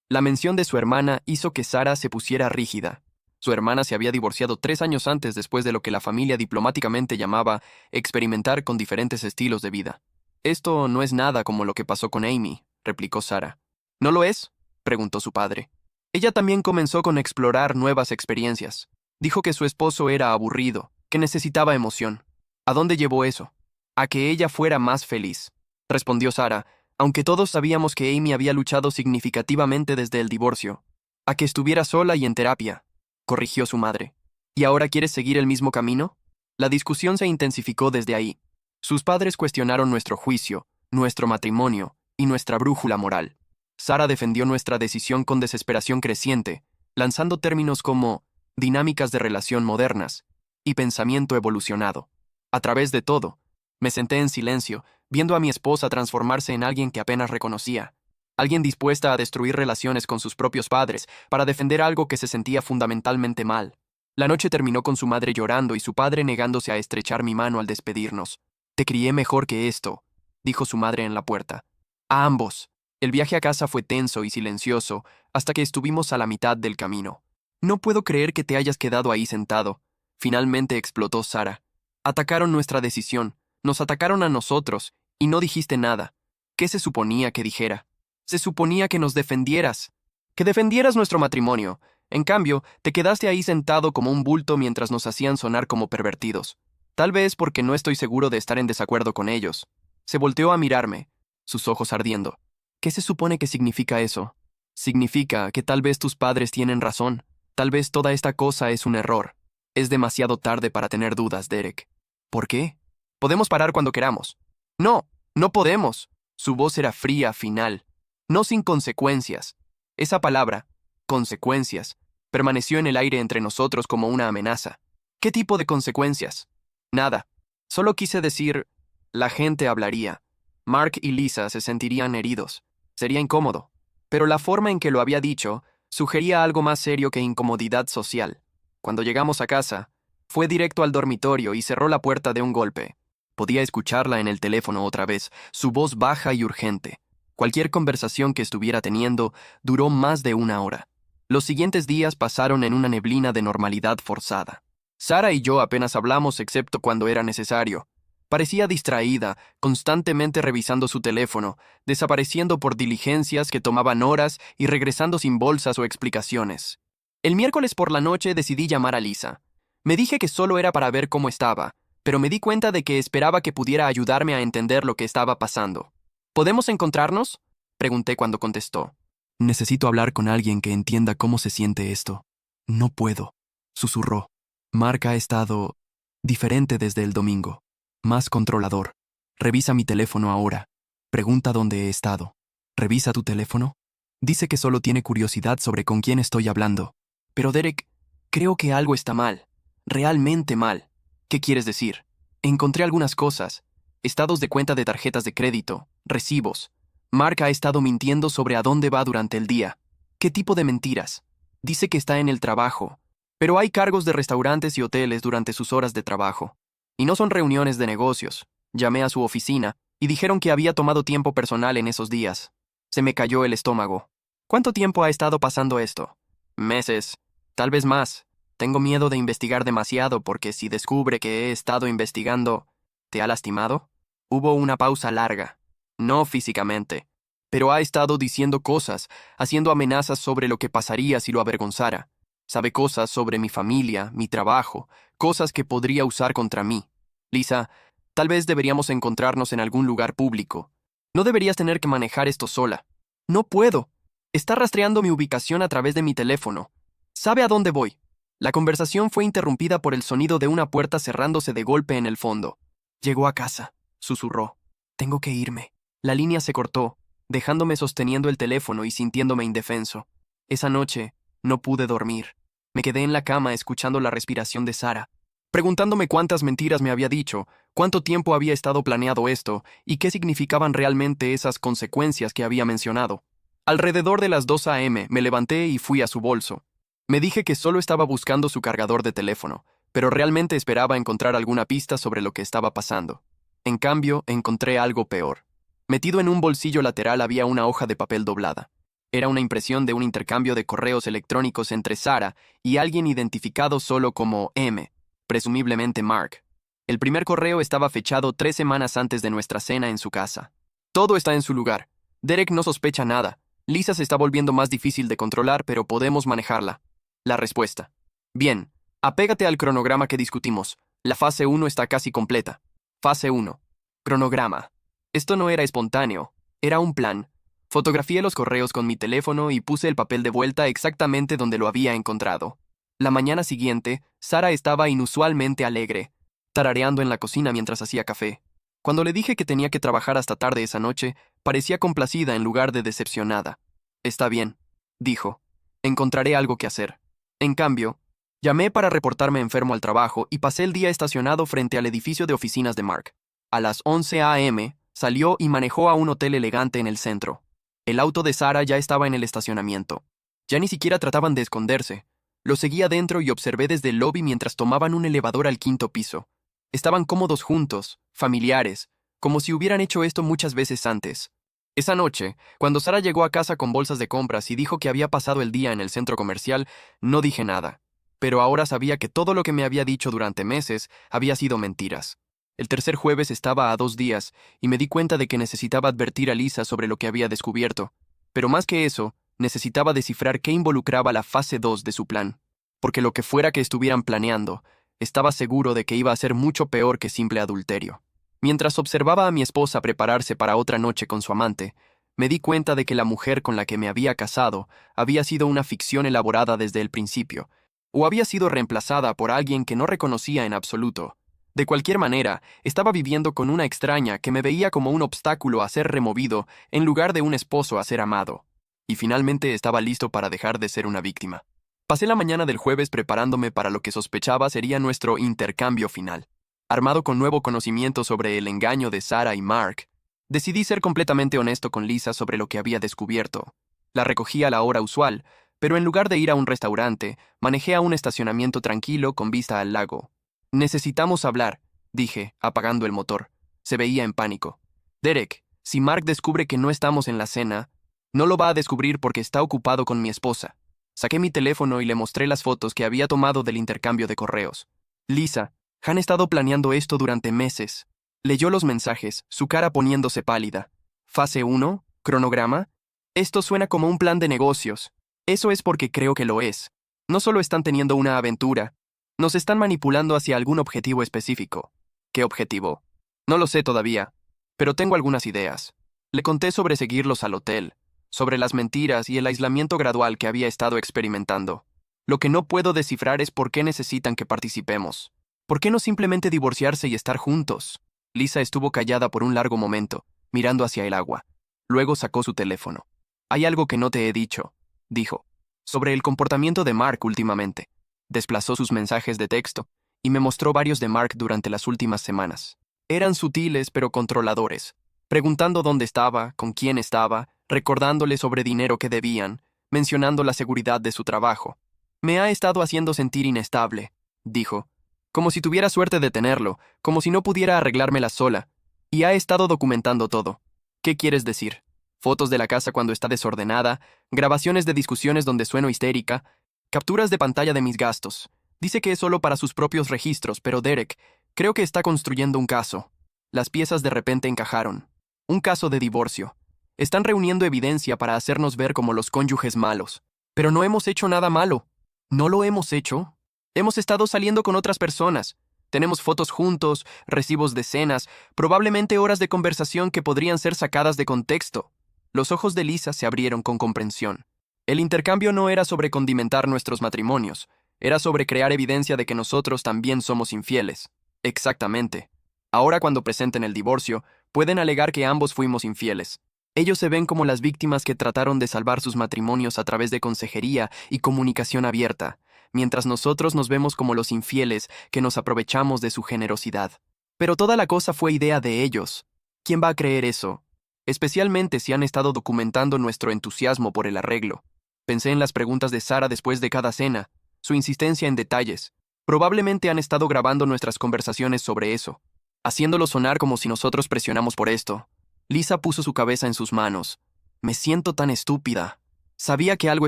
La mención de su hermana hizo que Sara se pusiera rígida. Su hermana se había divorciado 3 años antes después de lo que la familia diplomáticamente llamaba experimentar con diferentes estilos de vida. «Esto no es nada como lo que pasó con Amy», replicó Sara. «¿No lo es?», preguntó su padre. Ella también comenzó con explorar nuevas experiencias. Dijo que su esposo era aburrido, que necesitaba emoción. ¿A dónde llevó eso? A que ella fuera más feliz, respondió Sara, aunque todos sabíamos que Amy había luchado significativamente desde el divorcio. A que estuviera sola y en terapia, corrigió su madre. ¿Y ahora quieres seguir el mismo camino? La discusión se intensificó desde ahí. Sus padres cuestionaron nuestro juicio, nuestro matrimonio y nuestra brújula moral. Sara defendió nuestra decisión con desesperación creciente, lanzando términos como dinámicas de relación modernas y pensamiento evolucionado. A través de todo, me senté en silencio, viendo a mi esposa transformarse en alguien que apenas reconocía, alguien dispuesta a destruir relaciones con sus propios padres para defender algo que se sentía fundamentalmente mal. La noche terminó con su madre llorando y su padre negándose a estrechar mi mano al despedirnos. «Te crié mejor que esto», dijo su madre en la puerta. «A ambos». El viaje a casa fue tenso y silencioso, hasta que estuvimos a la mitad del camino. No puedo creer que te hayas quedado ahí sentado. Finalmente explotó Sara. Atacaron nuestra decisión, nos atacaron a nosotros, y no dijiste nada. ¿Qué se suponía que dijera? Se suponía que nos defendieras, que defendieras nuestro matrimonio. En cambio, te quedaste ahí sentado como un bulto mientras nos hacían sonar como pervertidos. Tal vez porque no estoy seguro de estar en desacuerdo con ellos. Se volteó a mirarme, sus ojos ardiendo. ¿Qué se supone que significa eso? Significa que tal vez tus padres tienen razón. Tal vez toda esta cosa es un error. Es demasiado tarde para tener dudas, Derek. ¿Por qué? Podemos parar cuando queramos. No, no podemos. Su voz era fría, final. No sin consecuencias. Esa palabra, consecuencias, permaneció en el aire entre nosotros como una amenaza. ¿Qué tipo de consecuencias? Nada. Solo quise decir, la gente hablaría. Mark y Lisa se sentirían heridos. Sería incómodo. Pero la forma en que lo había dicho sugería algo más serio que incomodidad social. Cuando llegamos a casa, fue directo al dormitorio y cerró la puerta de un golpe. Podía escucharla en el teléfono otra vez, su voz baja y urgente. Cualquier conversación que estuviera teniendo duró más de una hora. Los siguientes días pasaron en una neblina de normalidad forzada. Sara y yo apenas hablamos excepto cuando era necesario. Parecía distraída, constantemente revisando su teléfono, desapareciendo por diligencias que tomaban horas y regresando sin bolsas o explicaciones. El miércoles por la noche decidí llamar a Lisa. Me dije que solo era para ver cómo estaba, pero me di cuenta de que esperaba que pudiera ayudarme a entender lo que estaba pasando. ¿Podemos encontrarnos?, pregunté cuando contestó. Necesito hablar con alguien que entienda cómo se siente esto. No puedo, susurró. Mark ha estado diferente desde el domingo. Más controlador. Revisa mi teléfono ahora. Pregunta dónde he estado. ¿Revisa tu teléfono? Dice que solo tiene curiosidad sobre con quién estoy hablando. Pero Derek, creo que algo está mal. Realmente mal. ¿Qué quieres decir? Encontré algunas cosas. Estados de cuenta de tarjetas de crédito, recibos. Mark ha estado mintiendo sobre a dónde va durante el día. ¿Qué tipo de mentiras? Dice que está en el trabajo, pero hay cargos de restaurantes y hoteles durante sus horas de trabajo. Y no son reuniones de negocios. Llamé a su oficina y dijeron que había tomado tiempo personal en esos días. Se me cayó el estómago. ¿Cuánto tiempo ha estado pasando esto? Meses, tal vez más. Tengo miedo de investigar demasiado porque si descubre que he estado investigando, ¿te ha lastimado? Hubo una pausa larga. No físicamente, pero ha estado diciendo cosas, haciendo amenazas sobre lo que pasaría si lo avergonzara. Sabe cosas sobre mi familia, mi trabajo, cosas que podría usar contra mí. Lisa, tal vez deberíamos encontrarnos en algún lugar público. No deberías tener que manejar esto sola. No puedo. Está rastreando mi ubicación a través de mi teléfono. Sabe a dónde voy. La conversación fue interrumpida por el sonido de una puerta cerrándose de golpe en el fondo. Llegó a casa, susurró. Tengo que irme. La línea se cortó, dejándome sosteniendo el teléfono y sintiéndome indefenso. Esa noche no pude dormir. Me quedé en la cama escuchando la respiración de Sara, preguntándome cuántas mentiras me había dicho, cuánto tiempo había estado planeado esto y qué significaban realmente esas consecuencias que había mencionado. Alrededor de las 2 a.m. me levanté y fui a su bolso. Me dije que solo estaba buscando su cargador de teléfono, pero realmente esperaba encontrar alguna pista sobre lo que estaba pasando. En cambio, encontré algo peor. Metido en un bolsillo lateral había una hoja de papel doblada. Era una impresión de un intercambio de correos electrónicos entre Sara y alguien identificado solo como M, presumiblemente Mark. El primer correo estaba fechado 3 semanas antes de nuestra cena en su casa. Todo está en su lugar. Derek no sospecha nada. Lisa se está volviendo más difícil de controlar, pero podemos manejarla. La respuesta. Bien, apégate al cronograma que discutimos. La fase 1 está casi completa. Fase 1. Cronograma. Esto no era espontáneo, era un plan. Fotografié los correos con mi teléfono y puse el papel de vuelta exactamente donde lo había encontrado. La mañana siguiente, Sara estaba inusualmente alegre, tarareando en la cocina mientras hacía café. Cuando le dije que tenía que trabajar hasta tarde esa noche, parecía complacida en lugar de decepcionada. Está bien, dijo. Encontraré algo que hacer. En cambio, llamé para reportarme enfermo al trabajo y pasé el día estacionado frente al edificio de oficinas de Mark. A las 11 a.m., salió y manejó a un hotel elegante en el centro. El auto de Sara ya estaba en el estacionamiento. Ya ni siquiera trataban de esconderse. Lo seguí adentro y observé desde el lobby mientras tomaban un elevador al 5º piso. Estaban cómodos juntos, familiares, como si hubieran hecho esto muchas veces antes. Esa noche, cuando Sara llegó a casa con bolsas de compras y dijo que había pasado el día en el centro comercial, no dije nada. Pero ahora sabía que todo lo que me había dicho durante meses había sido mentiras. El tercer jueves estaba a 2 días y me di cuenta de que necesitaba advertir a Lisa sobre lo que había descubierto. Pero más que eso, necesitaba descifrar qué involucraba la fase 2 de su plan. Porque lo que fuera que estuvieran planeando, estaba seguro de que iba a ser mucho peor que simple adulterio. Mientras observaba a mi esposa prepararse para otra noche con su amante, me di cuenta de que la mujer con la que me había casado había sido una ficción elaborada desde el principio, o había sido reemplazada por alguien que no reconocía en absoluto. De cualquier manera, estaba viviendo con una extraña que me veía como un obstáculo a ser removido en lugar de un esposo a ser amado. Y finalmente estaba listo para dejar de ser una víctima. Pasé la mañana del jueves preparándome para lo que sospechaba sería nuestro intercambio final. Armado con nuevo conocimiento sobre el engaño de Sara y Mark, decidí ser completamente honesto con Lisa sobre lo que había descubierto. La recogí a la hora usual, pero en lugar de ir a un restaurante, manejé a un estacionamiento tranquilo con vista al lago. Necesitamos hablar, dije, apagando el motor. Se veía en pánico. Derek, si Mark descubre que no estamos en la cena, no lo va a descubrir porque está ocupado con mi esposa. Saqué mi teléfono y le mostré las fotos que había tomado del intercambio de correos. Lisa, han estado planeando esto durante meses. Leyó los mensajes, su cara poniéndose pálida. Fase 1, cronograma. Esto suena como un plan de negocios. Eso es porque creo que lo es. No solo están teniendo una aventura, nos están manipulando hacia algún objetivo específico. ¿Qué objetivo? No lo sé todavía, pero tengo algunas ideas. Le conté sobre seguirlos al hotel, sobre las mentiras y el aislamiento gradual que había estado experimentando. Lo que no puedo descifrar es por qué necesitan que participemos. ¿Por qué no simplemente divorciarse y estar juntos? Lisa estuvo callada por un largo momento, mirando hacia el agua. Luego sacó su teléfono. Hay algo que no te he dicho, dijo, sobre el comportamiento de Mark últimamente. Desplazó sus mensajes de texto y me mostró varios de Mark durante las últimas semanas. Eran sutiles pero controladores, preguntando dónde estaba, con quién estaba, recordándole sobre dinero que debían, mencionando la seguridad de su trabajo. Me ha estado haciendo sentir inestable, dijo, como si tuviera suerte de tenerlo, como si no pudiera arreglármela sola, y ha estado documentando todo. ¿Qué quieres decir? Fotos de la casa cuando está desordenada, grabaciones de discusiones donde sueno histérica, capturas de pantalla de mis gastos. Dice que es solo para sus propios registros, pero Derek, creo que está construyendo un caso. Las piezas de repente encajaron. Un caso de divorcio. Están reuniendo evidencia para hacernos ver como los cónyuges malos. Pero no hemos hecho nada malo. ¿No lo hemos hecho? Hemos estado saliendo con otras personas. Tenemos fotos juntos, recibos de cenas, probablemente horas de conversación que podrían ser sacadas de contexto. Los ojos de Lisa se abrieron con comprensión. El intercambio no era sobre condimentar nuestros matrimonios, era sobre crear evidencia de que nosotros también somos infieles. Exactamente. Ahora cuando presenten el divorcio, pueden alegar que ambos fuimos infieles. Ellos se ven como las víctimas que trataron de salvar sus matrimonios a través de consejería y comunicación abierta, mientras nosotros nos vemos como los infieles que nos aprovechamos de su generosidad. Pero toda la cosa fue idea de ellos. ¿Quién va a creer eso? Especialmente si han estado documentando nuestro entusiasmo por el arreglo. Pensé en las preguntas de Sara después de cada cena, su insistencia en detalles. Probablemente han estado grabando nuestras conversaciones sobre eso, haciéndolo sonar como si nosotros presionamos por esto. Lisa puso su cabeza en sus manos. Me siento tan estúpida. Sabía que algo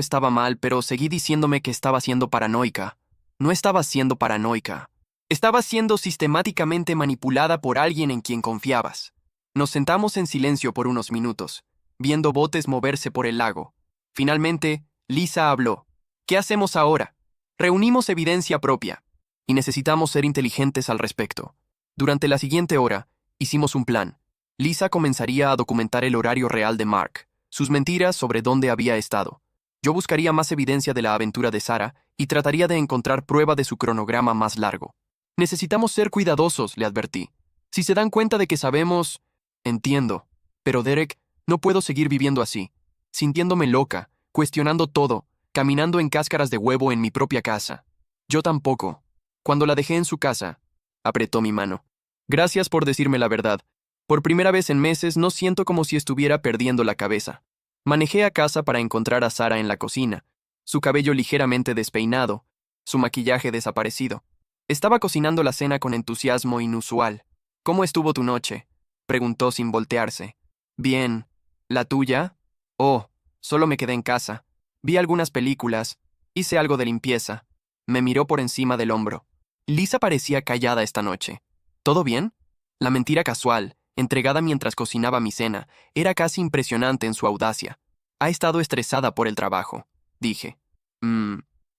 estaba mal, pero seguí diciéndome que estaba siendo paranoica. No estaba siendo paranoica. Estaba siendo sistemáticamente manipulada por alguien en quien confiabas. Nos sentamos en silencio por unos minutos, viendo botes moverse por el lago. Finalmente, Lisa habló. ¿Qué hacemos ahora? Reunimos evidencia propia, y necesitamos ser inteligentes al respecto. Durante la siguiente hora, hicimos un plan. Lisa comenzaría a documentar el horario real de Mark, sus mentiras sobre dónde había estado. Yo buscaría más evidencia de la aventura de Sara y trataría de encontrar prueba de su cronograma más largo. Necesitamos ser cuidadosos, le advertí. Si se dan cuenta de que sabemos... Entiendo, pero Derek, no puedo seguir viviendo así, sintiéndome loca, cuestionando todo, caminando en cáscaras de huevo en mi propia casa. Yo tampoco. Cuando la dejé en su casa, apretó mi mano. Gracias por decirme la verdad. Por primera vez en meses no siento como si estuviera perdiendo la cabeza. Manejé a casa para encontrar a Sara en la cocina, su cabello ligeramente despeinado, su maquillaje desaparecido. Estaba cocinando la cena con entusiasmo inusual. ¿Cómo estuvo tu noche?, preguntó sin voltearse. Bien. ¿La tuya? Oh, solo me quedé en casa. Vi algunas películas, hice algo de limpieza. Me miró por encima del hombro. Lisa parecía callada esta noche. ¿Todo bien? La mentira casual, entregada mientras cocinaba mi cena, era casi impresionante en su audacia. Ha estado estresada por el trabajo, dije.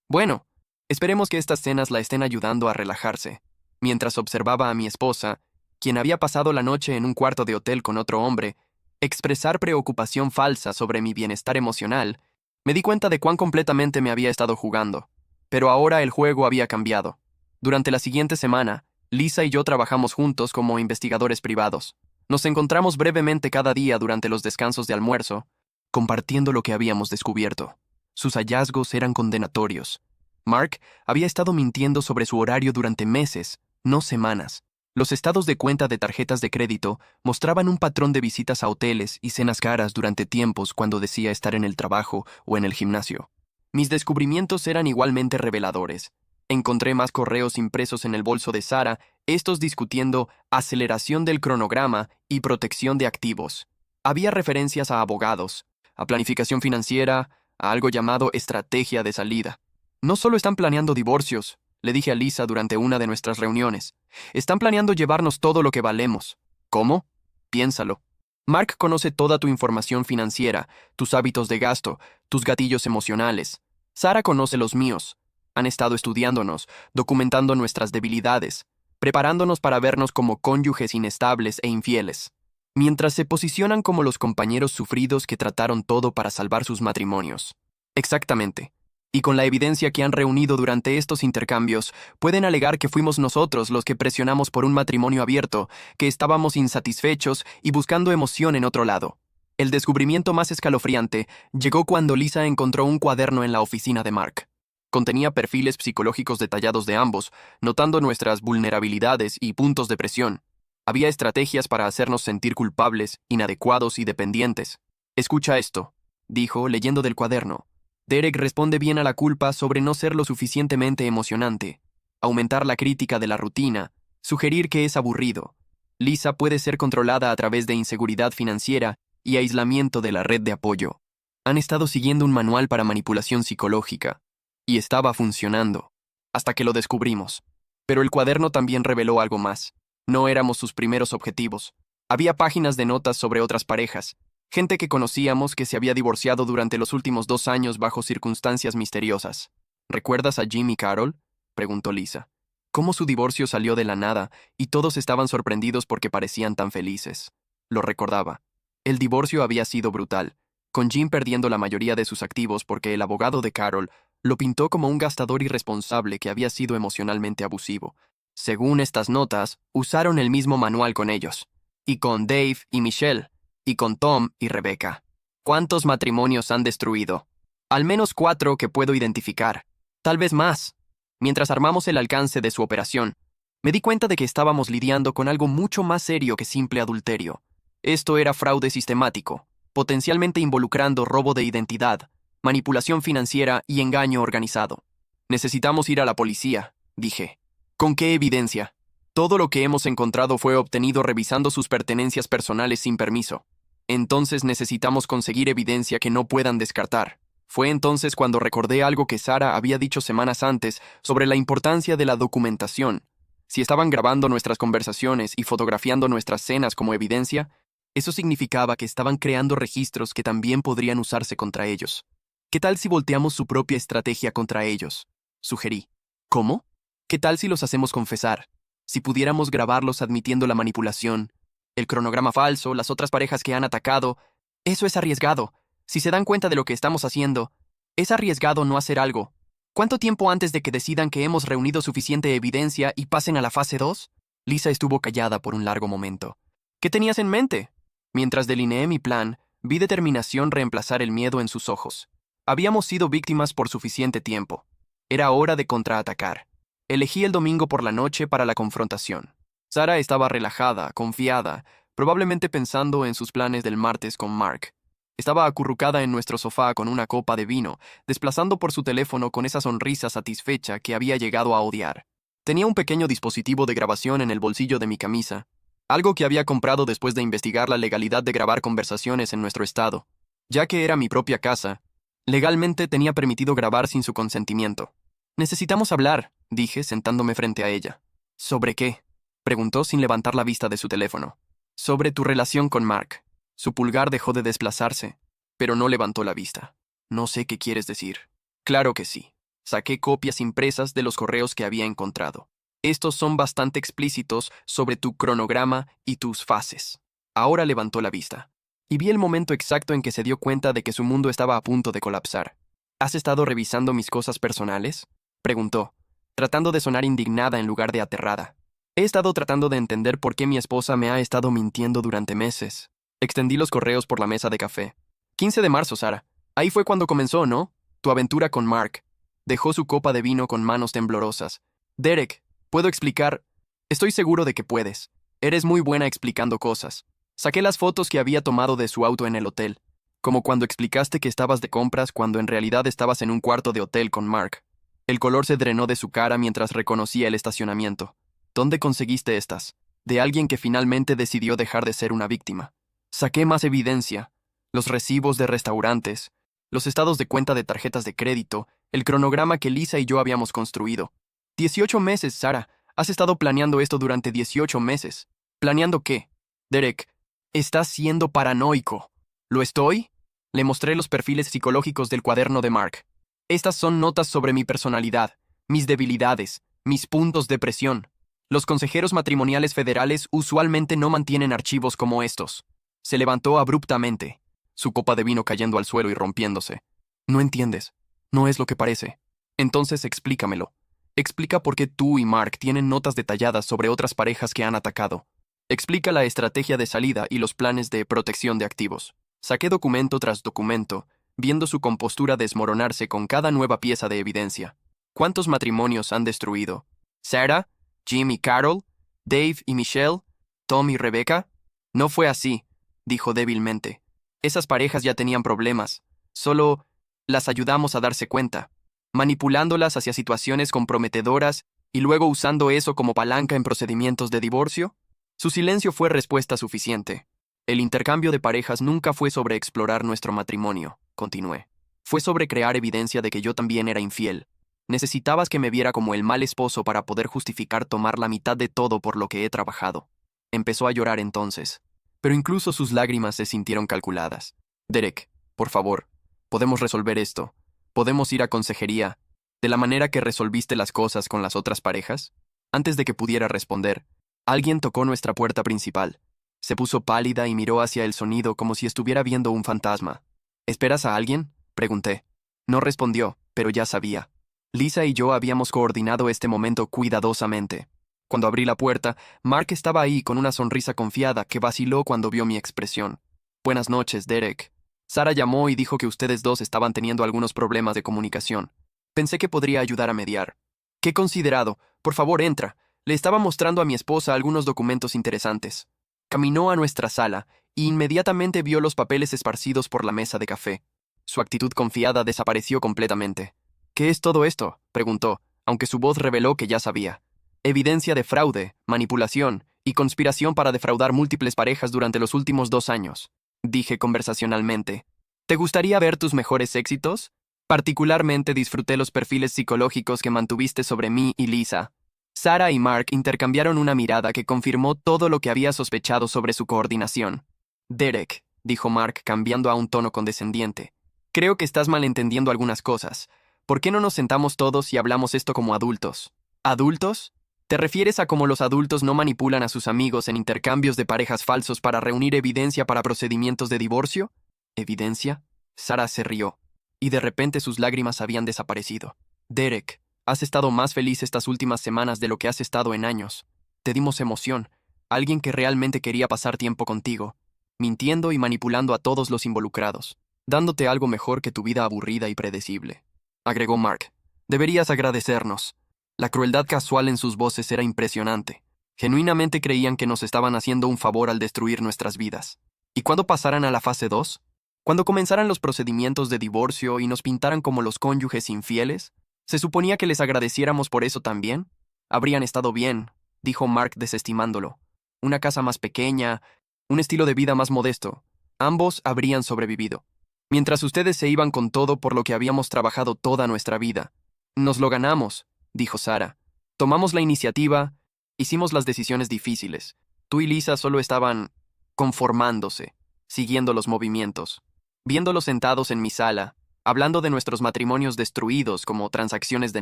Bueno, esperemos que estas cenas la estén ayudando a relajarse. Mientras observaba a mi esposa, quien había pasado la noche en un cuarto de hotel con otro hombre, expresar preocupación falsa sobre mi bienestar emocional, me di cuenta de cuán completamente me había estado jugando. Pero ahora el juego había cambiado. Durante la siguiente semana, Lisa y yo trabajamos juntos como investigadores privados. Nos encontramos brevemente cada día durante los descansos de almuerzo, compartiendo lo que habíamos descubierto. Sus hallazgos eran condenatorios. Mark había estado mintiendo sobre su horario durante meses, no semanas. Los estados de cuenta de tarjetas de crédito mostraban un patrón de visitas a hoteles y cenas caras durante tiempos cuando decía estar en el trabajo o en el gimnasio. Mis descubrimientos eran igualmente reveladores. Encontré más correos impresos en el bolso de Sara, estos discutiendo aceleración del cronograma y protección de activos. Había referencias a abogados, a planificación financiera, a algo llamado estrategia de salida. No solo están planeando divorcios, le dije a Lisa durante una de nuestras reuniones. Están planeando llevarnos todo lo que valemos. ¿Cómo? Piénsalo. Mark conoce toda tu información financiera, tus hábitos de gasto, tus gatillos emocionales. Sara conoce los míos. Han estado estudiándonos, documentando nuestras debilidades, preparándonos para vernos como cónyuges inestables e infieles, mientras se posicionan como los compañeros sufridos que trataron todo para salvar sus matrimonios. Exactamente. Y con la evidencia que han reunido durante estos intercambios, pueden alegar que fuimos nosotros los que presionamos por un matrimonio abierto, que estábamos insatisfechos y buscando emoción en otro lado. El descubrimiento más escalofriante llegó cuando Lisa encontró un cuaderno en la oficina de Mark. Contenía perfiles psicológicos detallados de ambos, notando nuestras vulnerabilidades y puntos de presión. Había estrategias para hacernos sentir culpables, inadecuados y dependientes. Escucha esto, dijo, leyendo del cuaderno. Derek responde bien a la culpa sobre no ser lo suficientemente emocionante, aumentar la crítica de la rutina, sugerir que es aburrido. Lisa puede ser controlada a través de inseguridad financiera y aislamiento de la red de apoyo. Han estado siguiendo un manual para manipulación psicológica, y estaba funcionando, hasta que lo descubrimos. Pero el cuaderno también reveló algo más. No éramos sus primeros objetivos. Había páginas de notas sobre otras parejas, gente que conocíamos que se había divorciado durante los últimos 2 años bajo circunstancias misteriosas. ¿Recuerdas a Jim y Carol?, preguntó Lisa. Cómo su divorcio salió de la nada y todos estaban sorprendidos porque parecían tan felices. Lo recordaba. El divorcio había sido brutal, con Jim perdiendo la mayoría de sus activos porque el abogado de Carol lo pintó como un gastador irresponsable que había sido emocionalmente abusivo. Según estas notas, usaron el mismo manual con ellos. Y con Dave y Michelle. Y con Tom y Rebecca. ¿Cuántos matrimonios han destruido? Al menos 4 que puedo identificar. Tal vez más. Mientras armamos el alcance de su operación, me di cuenta de que estábamos lidiando con algo mucho más serio que simple adulterio. Esto era fraude sistemático, potencialmente involucrando robo de identidad, manipulación financiera y engaño organizado. Necesitamos ir a la policía, dije. ¿Con qué evidencia? Todo lo que hemos encontrado fue obtenido revisando sus pertenencias personales sin permiso. Entonces necesitamos conseguir evidencia que no puedan descartar. Fue entonces cuando recordé algo que Sara había dicho semanas antes sobre la importancia de la documentación. Si estaban grabando nuestras conversaciones y fotografiando nuestras cenas como evidencia, eso significaba que estaban creando registros que también podrían usarse contra ellos. ¿Qué tal si volteamos su propia estrategia contra ellos?, sugerí. ¿Cómo? ¿Qué tal si los hacemos confesar? Si pudiéramos grabarlos admitiendo la manipulación, el cronograma falso, las otras parejas que han atacado, eso es arriesgado. Si se dan cuenta de lo que estamos haciendo, es arriesgado no hacer algo. ¿Cuánto tiempo antes de que decidan que hemos reunido suficiente evidencia y pasen a la fase 2? Lisa estuvo callada por un largo momento. ¿Qué tenías en mente? Mientras delineé mi plan, vi determinación reemplazar el miedo en sus ojos. Habíamos sido víctimas por suficiente tiempo. Era hora de contraatacar. Elegí el domingo por la noche para la confrontación. Sara estaba relajada, confiada, probablemente pensando en sus planes del martes con Mark. Estaba acurrucada en nuestro sofá con una copa de vino, desplazando por su teléfono con esa sonrisa satisfecha que había llegado a odiar. Tenía un pequeño dispositivo de grabación en el bolsillo de mi camisa, Algo que había comprado después de investigar la legalidad de grabar conversaciones en nuestro estado. Ya que era mi propia casa, legalmente tenía permitido grabar sin su consentimiento. Necesitamos hablar, dije, sentándome frente a ella. ¿Sobre qué? Preguntó sin levantar la vista de su teléfono. Sobre tu relación con Mark. Su pulgar dejó de desplazarse, pero no levantó la vista. No sé qué quieres decir. Claro que sí. Saqué copias impresas de los correos que había encontrado. Estos son bastante explícitos sobre tu cronograma y tus fases. Ahora levantó la vista, y vi el momento exacto en que se dio cuenta de que su mundo estaba a punto de colapsar. ¿Has estado revisando mis cosas personales? Preguntó, tratando de sonar indignada en lugar de aterrada. He estado tratando de entender por qué mi esposa me ha estado mintiendo durante meses. Extendí los correos por la mesa de café. 15 de marzo, Sara. Ahí fue cuando comenzó, ¿no? Tu aventura con Mark. Dejó su copa de vino con manos temblorosas. Derek, ¿puedo explicar? Estoy seguro de que puedes. Eres muy buena explicando cosas. Saqué las fotos que había tomado de su auto en el hotel. Como cuando explicaste que estabas de compras cuando en realidad estabas en un cuarto de hotel con Mark. El color se drenó de su cara mientras reconocía el estacionamiento. ¿Dónde conseguiste estas? De alguien que finalmente decidió dejar de ser una víctima. Saqué más evidencia. Los recibos de restaurantes, los estados de cuenta de tarjetas de crédito, el cronograma que Lisa y yo habíamos construido. 18 meses, Sara. Has estado planeando esto durante 18 meses. ¿Planeando qué? Derek, estás siendo paranoico. ¿Lo estoy? Le mostré los perfiles psicológicos del cuaderno de Mark. Estas son notas sobre mi personalidad, mis debilidades, mis puntos de presión. Los consejeros matrimoniales federales usualmente no mantienen archivos como estos. Se levantó abruptamente, su copa de vino cayendo al suelo y rompiéndose. No entiendes. No es lo que parece. Entonces explícamelo. Explica por qué tú y Mark tienen notas detalladas sobre otras parejas que han atacado. Explica la estrategia de salida y los planes de protección de activos. Saqué documento tras documento, viendo su compostura desmoronarse con cada nueva pieza de evidencia. ¿Cuántos matrimonios han destruido? ¿Sarah? ¿Jim y Carol? ¿Dave y Michelle? ¿Tom y Rebecca? No fue así, dijo débilmente. Esas parejas ya tenían problemas. Solo las ayudamos a darse cuenta, manipulándolas hacia situaciones comprometedoras y luego usando eso como palanca en procedimientos de divorcio. Su silencio fue respuesta suficiente. El intercambio de parejas nunca fue sobre explorar nuestro matrimonio, continué. Fue sobre crear evidencia de que yo también era infiel. Necesitabas que me viera como el mal esposo para poder justificar tomar la mitad de todo por lo que he trabajado. Empezó a llorar entonces, pero incluso sus lágrimas se sintieron calculadas. Derek, por favor, podemos resolver esto. ¿Podemos ir a consejería de la manera que resolviste las cosas con las otras parejas? Antes de que pudiera responder, alguien tocó nuestra puerta principal. Se puso pálida y miró hacia el sonido como si estuviera viendo un fantasma. ¿Esperas a alguien?, pregunté. No respondió, pero ya sabía. Lisa y yo habíamos coordinado este momento cuidadosamente. Cuando abrí la puerta, Mark estaba ahí con una sonrisa confiada que vaciló cuando vio mi expresión. Buenas noches, Derek. Sara llamó y dijo que ustedes dos estaban teniendo algunos problemas de comunicación. Pensé que podría ayudar a mediar. Qué considerado. Por favor, entra. Le estaba mostrando a mi esposa algunos documentos interesantes. Caminó a nuestra sala e inmediatamente vio los papeles esparcidos por la mesa de café. Su actitud confiada desapareció completamente. ¿Qué es todo esto?, preguntó, aunque su voz reveló que ya sabía. Evidencia de fraude, manipulación y conspiración para defraudar múltiples parejas durante los últimos 2 años, dije conversacionalmente. ¿Te gustaría ver tus mejores éxitos? Particularmente disfruté los perfiles psicológicos que mantuviste sobre mí y Lisa. Sara y Mark intercambiaron una mirada que confirmó todo lo que había sospechado sobre su coordinación. Derek, dijo Mark cambiando a un tono condescendiente, creo que estás malentendiendo algunas cosas. ¿Por qué no nos sentamos todos y hablamos esto como adultos? ¿Adultos? ¿Te refieres a cómo los adultos no manipulan a sus amigos en intercambios de parejas falsos para reunir evidencia para procedimientos de divorcio? ¿Evidencia? Sara se rió, y de repente sus lágrimas habían desaparecido. Derek, has estado más feliz estas últimas semanas de lo que has estado en años. Te dimos emoción, alguien que realmente quería pasar tiempo contigo, mintiendo y manipulando a todos los involucrados, dándote algo mejor que tu vida aburrida y predecible. Agregó Mark. Deberías agradecernos. La crueldad casual en sus voces era impresionante. Genuinamente creían que nos estaban haciendo un favor al destruir nuestras vidas. ¿Y cuándo pasaran a la fase 2? ¿Cuándo comenzaran los procedimientos de divorcio y nos pintaran como los cónyuges infieles? ¿Se suponía que les agradeciéramos por eso también? Habrían estado bien, dijo Mark desestimándolo. una casa más pequeña, un estilo de vida más modesto. Ambos habrían sobrevivido. Mientras ustedes se iban con todo por lo que habíamos trabajado toda nuestra vida. Nos lo ganamos, dijo Sara. Tomamos la iniciativa, hicimos las decisiones difíciles. Tú y Lisa solo estaban conformándose, siguiendo los movimientos. Viéndolos sentados en mi sala, hablando de nuestros matrimonios destruidos como transacciones de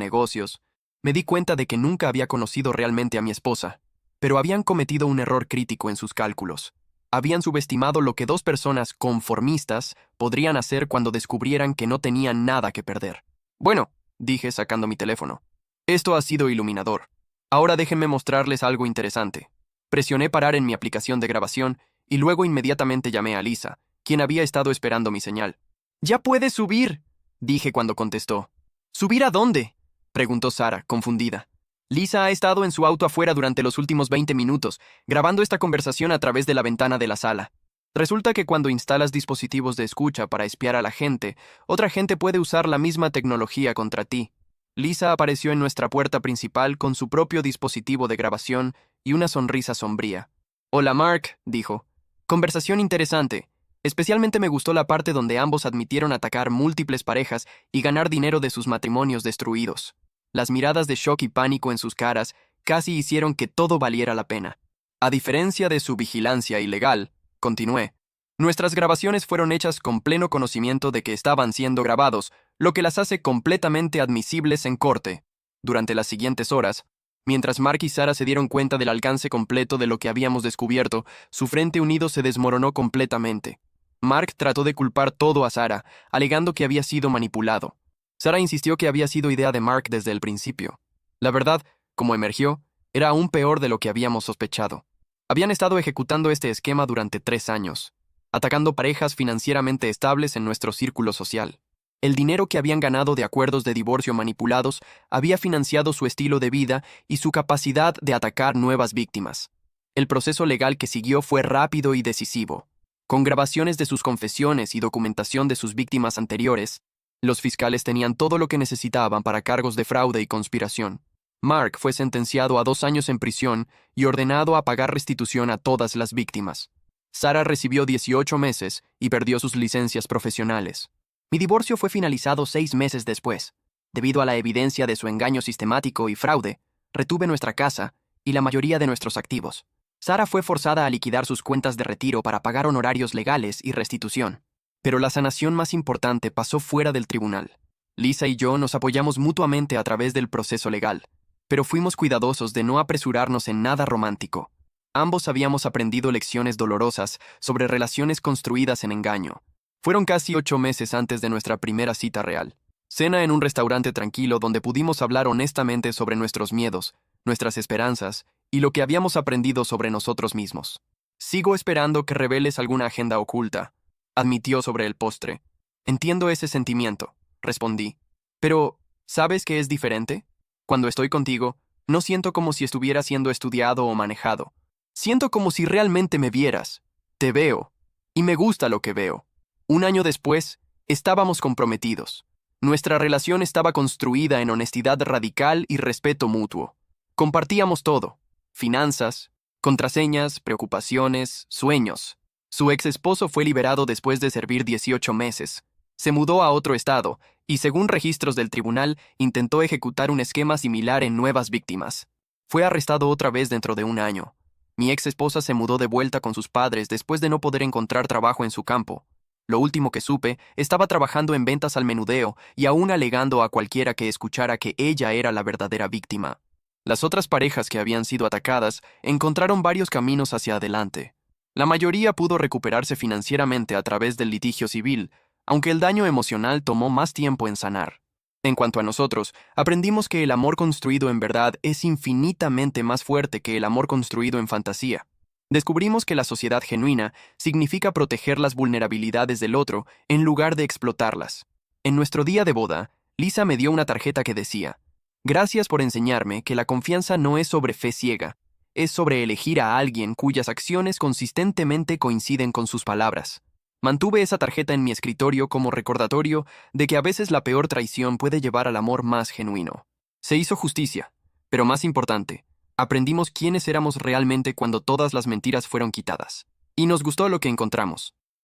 negocios, me di cuenta de que nunca había conocido realmente a mi esposa, pero habían cometido un error crítico en sus cálculos. Habían subestimado lo que dos personas conformistas podrían hacer cuando descubrieran que no tenían nada que perder. Bueno, dije sacando mi teléfono. Esto ha sido iluminador. Ahora déjenme mostrarles algo interesante. Presioné parar en mi aplicación de grabación y luego inmediatamente llamé a Lisa, quien había estado esperando mi señal. «¡Ya puedes subir!», dije cuando contestó. «¿Subir a dónde?», preguntó Sara, confundida. Lisa ha estado en su auto afuera durante los últimos 20 minutos, grabando esta conversación a través de la ventana de la sala. Resulta que cuando instalas dispositivos de escucha para espiar a la gente, otra gente puede usar la misma tecnología contra ti. Lisa apareció en nuestra puerta principal con su propio dispositivo de grabación y una sonrisa sombría. «Hola, Mark», dijo. «Conversación interesante. Especialmente me gustó la parte donde ambos admitieron atacar múltiples parejas y ganar dinero de sus matrimonios destruidos. Las miradas de shock y pánico en sus caras casi hicieron que todo valiera la pena. A diferencia de su vigilancia ilegal», continué, «nuestras grabaciones fueron hechas con pleno conocimiento de que estaban siendo grabados, lo que las hace completamente admisibles en corte». Durante las siguientes horas, mientras Mark y Sara se dieron cuenta del alcance completo de lo que habíamos descubierto, su frente unido se desmoronó completamente. Mark trató de culpar todo a Sara, alegando que había sido manipulado. Sara insistió que había sido idea de Mark desde el principio. La verdad, como emergió, era aún peor de lo que habíamos sospechado. Habían estado ejecutando este esquema durante 3 años, atacando parejas financieramente estables en nuestro círculo social. El dinero que habían ganado de acuerdos de divorcio manipulados había financiado su estilo de vida y su capacidad de atacar nuevas víctimas. El proceso legal que siguió fue rápido y decisivo. Con grabaciones de sus confesiones y documentación de sus víctimas anteriores, los fiscales tenían todo lo que necesitaban para cargos de fraude y conspiración. Mark fue sentenciado a 2 años en prisión y ordenado a pagar restitución a todas las víctimas. Sara recibió 18 meses y perdió sus licencias profesionales. Mi divorcio fue finalizado 6 meses después. Debido a la evidencia de su engaño sistemático y fraude, retuve nuestra casa y la mayoría de nuestros activos. Sara fue forzada a liquidar sus cuentas de retiro para pagar honorarios legales y restitución. Pero la sanación más importante pasó fuera del tribunal. Lisa y yo nos apoyamos mutuamente a través del proceso legal, pero fuimos cuidadosos de no apresurarnos en nada romántico. Ambos habíamos aprendido lecciones dolorosas sobre relaciones construidas en engaño. Fueron casi 8 meses antes de nuestra primera cita real. Cena en un restaurante tranquilo donde pudimos hablar honestamente sobre nuestros miedos, nuestras esperanzas y lo que habíamos aprendido sobre nosotros mismos. «Sigo esperando que reveles alguna agenda oculta», admitió sobre el postre. «Entiendo ese sentimiento», respondí. «Pero, ¿sabes qué es diferente? Cuando estoy contigo, no siento como si estuviera siendo estudiado o manejado. Siento como si realmente me vieras. Te veo. Y me gusta lo que veo». 1 año después, estábamos comprometidos. Nuestra relación estaba construida en honestidad radical y respeto mutuo. Compartíamos todo: finanzas, contraseñas, preocupaciones, sueños. Su ex esposo fue liberado después de servir 18 meses. Se mudó a otro estado y, según registros del tribunal, intentó ejecutar un esquema similar en nuevas víctimas. Fue arrestado otra vez dentro de 1 año. Mi ex esposa se mudó de vuelta con sus padres después de no poder encontrar trabajo en su campo. Lo último que supe, estaba trabajando en ventas al menudeo y aún alegando a cualquiera que escuchara que ella era la verdadera víctima. Las otras parejas que habían sido atacadas encontraron varios caminos hacia adelante. La mayoría pudo recuperarse financieramente a través del litigio civil, aunque el daño emocional tomó más tiempo en sanar. En cuanto a nosotros, aprendimos que el amor construido en verdad es infinitamente más fuerte que el amor construido en fantasía. Descubrimos que la sociedad genuina significa proteger las vulnerabilidades del otro en lugar de explotarlas. En nuestro día de boda, Lisa me dio una tarjeta que decía: «Gracias por enseñarme que la confianza no es sobre fe ciega, es sobre elegir a alguien cuyas acciones consistentemente coinciden con sus palabras». Mantuve esa tarjeta en mi escritorio como recordatorio de que a veces la peor traición puede llevar al amor más genuino. Se hizo justicia, pero más importante, Aprendimos quiénes éramos realmente cuando todas las mentiras fueron quitadas. Y nos gustó lo que encontramos.